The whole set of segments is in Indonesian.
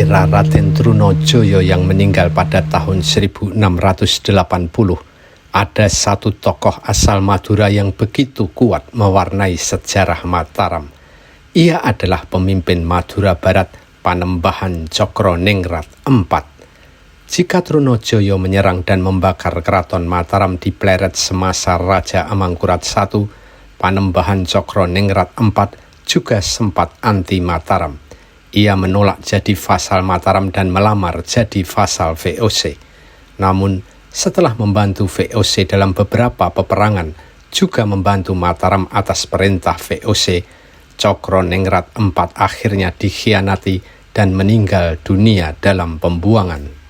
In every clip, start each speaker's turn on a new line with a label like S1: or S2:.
S1: era Raden Trunojoyo yang meninggal pada tahun 1680, ada satu tokoh asal Madura yang begitu kuat mewarnai sejarah Mataram. Ia adalah pemimpin Madura Barat Panembahan Cokroningrat IV. Jika Trunojoyo menyerang dan membakar keraton Mataram di Pleret semasa Raja Amangkurat I, Panembahan Cokroningrat IV juga sempat anti Mataram. Ia menolak jadi vasal Mataram dan melamar jadi vasal VOC. Namun, setelah membantu VOC dalam beberapa peperangan, juga membantu Mataram atas perintah VOC, Cokroningrat IV akhirnya dikhianati dan meninggal dunia dalam pembuangan.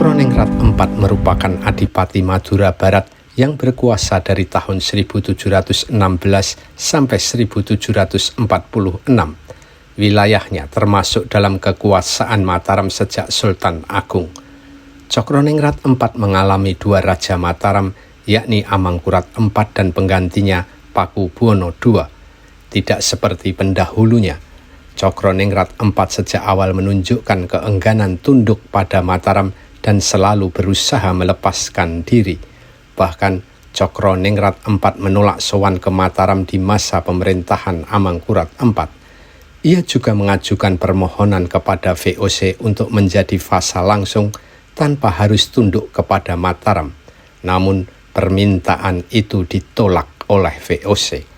S1: Cokroningrat IV merupakan Adipati Madura Barat yang berkuasa dari tahun 1716 sampai 1746. Wilayahnya termasuk dalam kekuasaan Mataram sejak Sultan Agung. Cokroningrat IV mengalami dua raja Mataram, yakni Amangkurat IV dan penggantinya Pakubuwono II. Tidak seperti pendahulunya, Cokroningrat IV sejak awal menunjukkan keengganan tunduk pada Mataram dan selalu berusaha melepaskan diri. Bahkan Cokroningrat IV menolak sowan ke Mataram di masa pemerintahan Amangkurat IV. Ia juga mengajukan permohonan kepada VOC untuk menjadi vasal langsung tanpa harus tunduk kepada Mataram. Namun permintaan itu ditolak oleh VOC.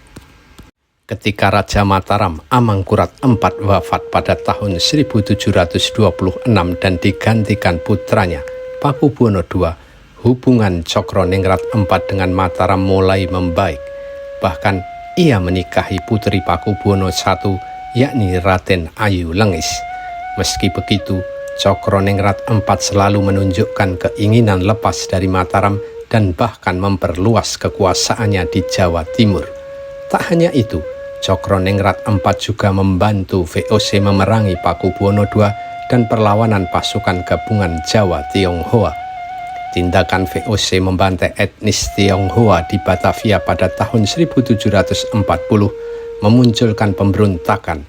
S1: Ketika Raja Mataram Amangkurat IV wafat pada tahun 1726 dan digantikan putranya Pakubuwono II, hubungan Cokroningrat IV dengan Mataram mulai membaik. Bahkan ia menikahi putri Pakubuwono I, yakni Raden Ayu Lengis. Meski begitu, Cokroningrat IV selalu menunjukkan keinginan lepas dari Mataram dan bahkan memperluas kekuasaannya di Jawa Timur. Tak hanya itu, Cokroningrat IV juga membantu VOC memerangi Pakubuwono II dan perlawanan pasukan gabungan Jawa Tionghoa. Tindakan VOC membantai etnis Tionghoa di Batavia pada tahun 1740 memunculkan pemberontakan.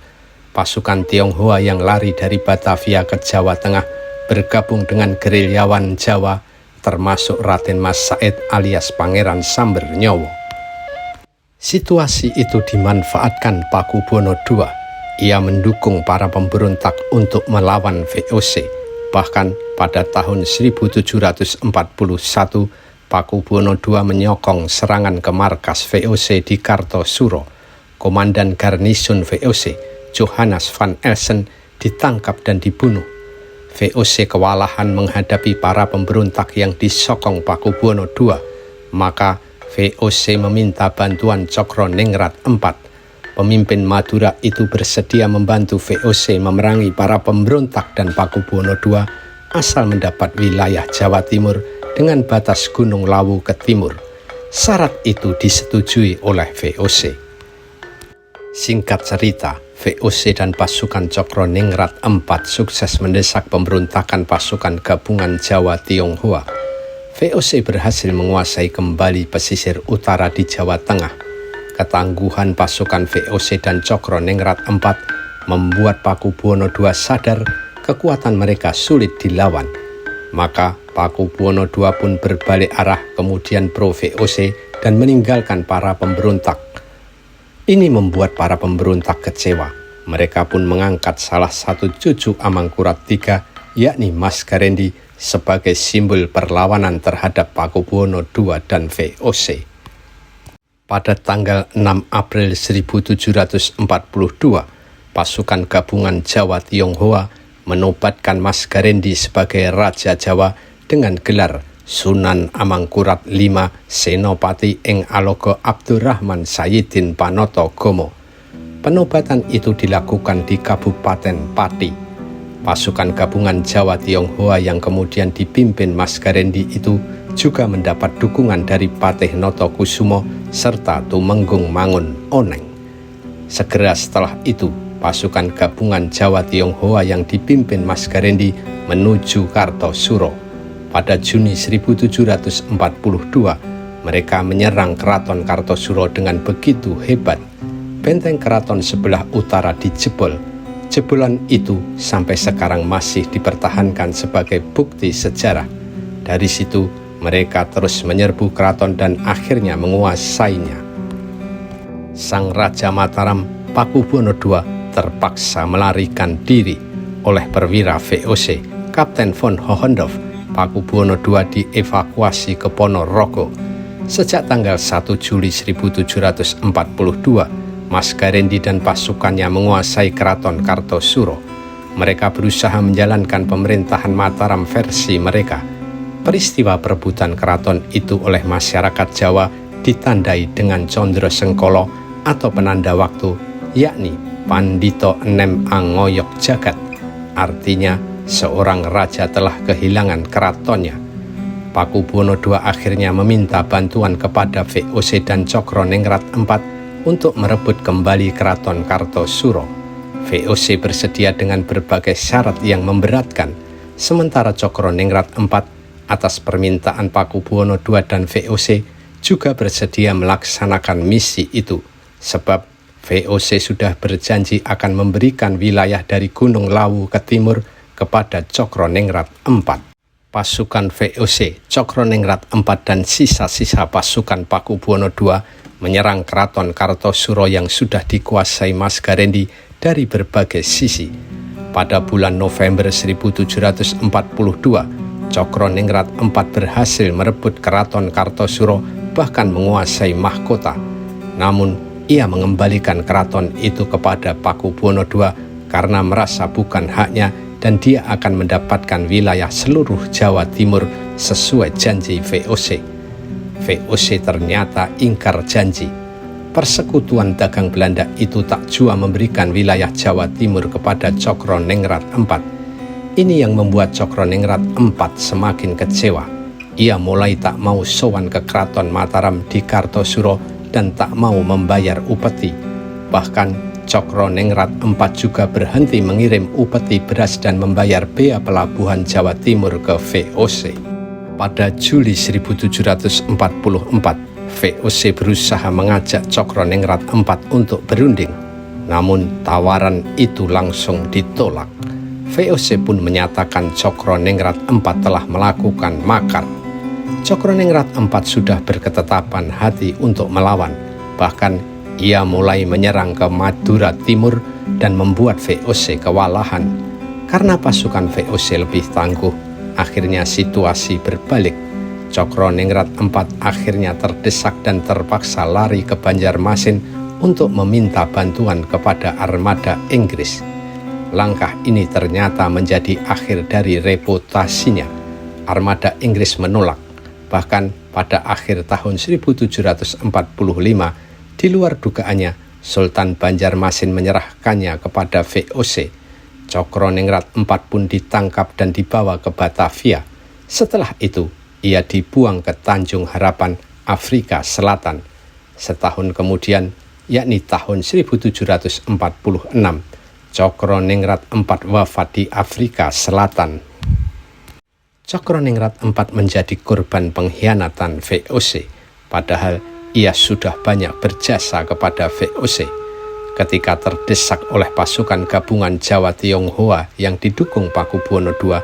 S1: Pasukan Tionghoa yang lari dari Batavia ke Jawa Tengah bergabung dengan gerilyawan Jawa, termasuk Raden Mas Said alias Pangeran Samber Nyowo. Situasi itu dimanfaatkan Pakubuwono II. Ia mendukung para pemberontak untuk melawan VOC. Bahkan pada tahun 1741, Pakubuwono II menyokong serangan ke markas VOC di Kartosuro. Komandan garnisun VOC, Johannes van Elsen, ditangkap dan dibunuh. VOC kewalahan menghadapi para pemberontak yang disokong Pakubuwono II. Maka VOC meminta bantuan Cokroningrat IV. Pemimpin Madura itu bersedia membantu VOC memerangi para pemberontak dan Pakubuwono II asal mendapat wilayah Jawa Timur dengan batas Gunung Lawu ke timur. Syarat itu disetujui oleh VOC. Singkat cerita, VOC dan pasukan Cokroningrat IV sukses mendesak pemberontakan pasukan gabungan Jawa Tionghoa. VOC berhasil menguasai kembali pesisir utara di Jawa Tengah. Ketangguhan pasukan VOC dan Cokroningrat IV membuat Pakubuwono II sadar kekuatan mereka sulit dilawan. Maka Pakubuwono II pun berbalik arah kemudian pro VOC dan meninggalkan para pemberontak. Ini membuat para pemberontak kecewa. Mereka pun mengangkat salah satu cucu Amangkurat III, yakni Mas Garendi, sebagai simbol perlawanan terhadap Pakubuwono II dan VOC. Pada tanggal 6 April 1742, pasukan gabungan Jawa Tionghoa menobatkan Mas Garendi sebagai Raja Jawa dengan gelar Sunan Amangkurat V Senopati ing Alogo Abdurrahman Sayyidin Panoto Gomo. Penobatan itu dilakukan di Kabupaten Pati. Pasukan gabungan Jawa Tionghoa yang kemudian dipimpin Mas Garendi itu juga mendapat dukungan dari Patih Notokusumo serta Tumenggung Mangun Oneng. Segera setelah itu, pasukan gabungan Jawa Tionghoa yang dipimpin Mas Garendi menuju Kartosuro. Pada Juni 1742, mereka menyerang keraton Kartosuro dengan begitu hebat. Benteng keraton sebelah utara dijebol. Jebolan itu sampai sekarang masih dipertahankan sebagai bukti sejarah. Dari situ, mereka terus menyerbu keraton dan akhirnya menguasainya. Sang Raja Mataram, Pakubuwono II, terpaksa melarikan diri. Oleh perwira VOC, Kapten von Hohendorf, Pakubuwono II dievakuasi ke Ponorogo. Sejak tanggal 1 Juli 1742, Mas Garendi dan pasukannya menguasai keraton Kartosuro. Mereka berusaha menjalankan pemerintahan Mataram versi mereka. Peristiwa perebutan keraton itu oleh masyarakat Jawa ditandai dengan Condro Sengkolo atau penanda waktu, yakni Pandito Enem Angoyok Jagat. Artinya, seorang raja telah kehilangan keratonnya. Pakubuwono II akhirnya meminta bantuan kepada VOC dan Cokroningrat IV untuk merebut kembali keraton Kartosuro. VOC bersedia dengan berbagai syarat yang memberatkan, sementara Cokroningrat IV atas permintaan Pakubuwono II dan VOC juga bersedia melaksanakan misi itu, sebab VOC sudah berjanji akan memberikan wilayah dari Gunung Lawu ke timur kepada Cokroningrat IV. Pasukan VOC, Cokroningrat IV dan sisa-sisa pasukan Pakubuwono II menyerang keraton Kartosuro yang sudah dikuasai Mas Garendi dari berbagai sisi. Pada bulan November 1742, Cokroningrat IV berhasil merebut keraton Kartosuro, bahkan menguasai mahkota. Namun, ia mengembalikan keraton itu kepada Pakubuwono II karena merasa bukan haknya dan dia akan mendapatkan wilayah seluruh Jawa Timur sesuai janji VOC. VOC ternyata ingkar janji. Persekutuan dagang Belanda itu tak jua memberikan wilayah Jawa Timur kepada Cokroningrat IV. Ini yang membuat Cokroningrat IV semakin kecewa. Ia mulai tak mau sowan ke keraton Mataram di Kartosuro dan tak mau membayar upeti. Bahkan Cokroningrat IV juga berhenti mengirim upeti beras dan membayar bea pelabuhan Jawa Timur ke VOC. Pada Juli 1744, VOC berusaha mengajak Cokroningrat IV untuk berunding. Namun tawaran itu langsung ditolak. VOC pun menyatakan Cokroningrat IV telah melakukan makar. Cokroningrat IV sudah berketetapan hati untuk melawan. Bahkan ia mulai menyerang ke Madura Timur dan membuat VOC kewalahan. Karena pasukan VOC lebih tangguh, akhirnya situasi berbalik. Cokroningrat IV akhirnya terdesak dan terpaksa lari ke Banjarmasin untuk meminta bantuan kepada armada Inggris. Langkah ini ternyata menjadi akhir dari reputasinya. Armada Inggris menolak. Bahkan pada akhir tahun 1745, di luar dugaannya, Sultan Banjarmasin menyerahkannya kepada VOC. Cokroningrat IV pun ditangkap dan dibawa ke Batavia. Setelah itu, ia dibuang ke Tanjung Harapan, Afrika Selatan. Setahun kemudian, yakni tahun 1746, Cokroningrat IV wafat di Afrika Selatan. Cokroningrat IV menjadi korban pengkhianatan VOC, padahal ia sudah banyak berjasa kepada VOC. Ketika terdesak oleh pasukan gabungan Jawa Tionghoa yang didukung Pakubuwono II,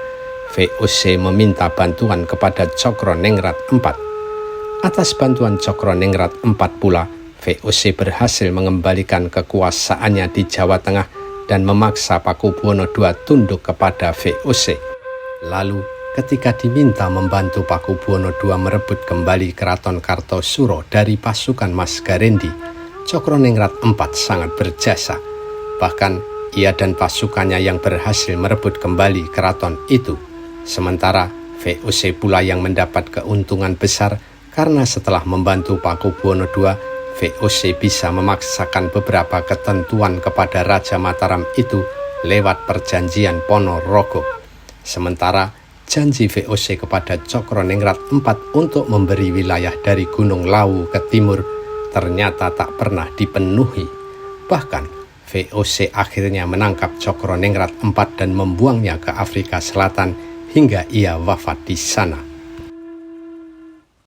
S1: VOC meminta bantuan kepada Cokroningrat IV. Atas bantuan Cokroningrat IV pula, VOC berhasil mengembalikan kekuasaannya di Jawa Tengah dan memaksa Pakubuwono II tunduk kepada VOC. Lalu, ketika diminta membantu Pakubuwono II merebut kembali keraton Kartosuro dari pasukan Mas Garendi, Cokroningrat IV sangat berjasa. Bahkan ia dan pasukannya yang berhasil merebut kembali keraton itu. Sementara VOC pula yang mendapat keuntungan besar karena setelah membantu Pakubuwono II, VOC bisa memaksakan beberapa ketentuan kepada Raja Mataram itu lewat perjanjian Ponorogo. Sementara janji VOC kepada Cokroningrat IV untuk memberi wilayah dari Gunung Lawu ke timur ternyata tak pernah dipenuhi. Bahkan VOC akhirnya menangkap Cokroningrat IV dan membuangnya ke Afrika Selatan hingga ia wafat di sana.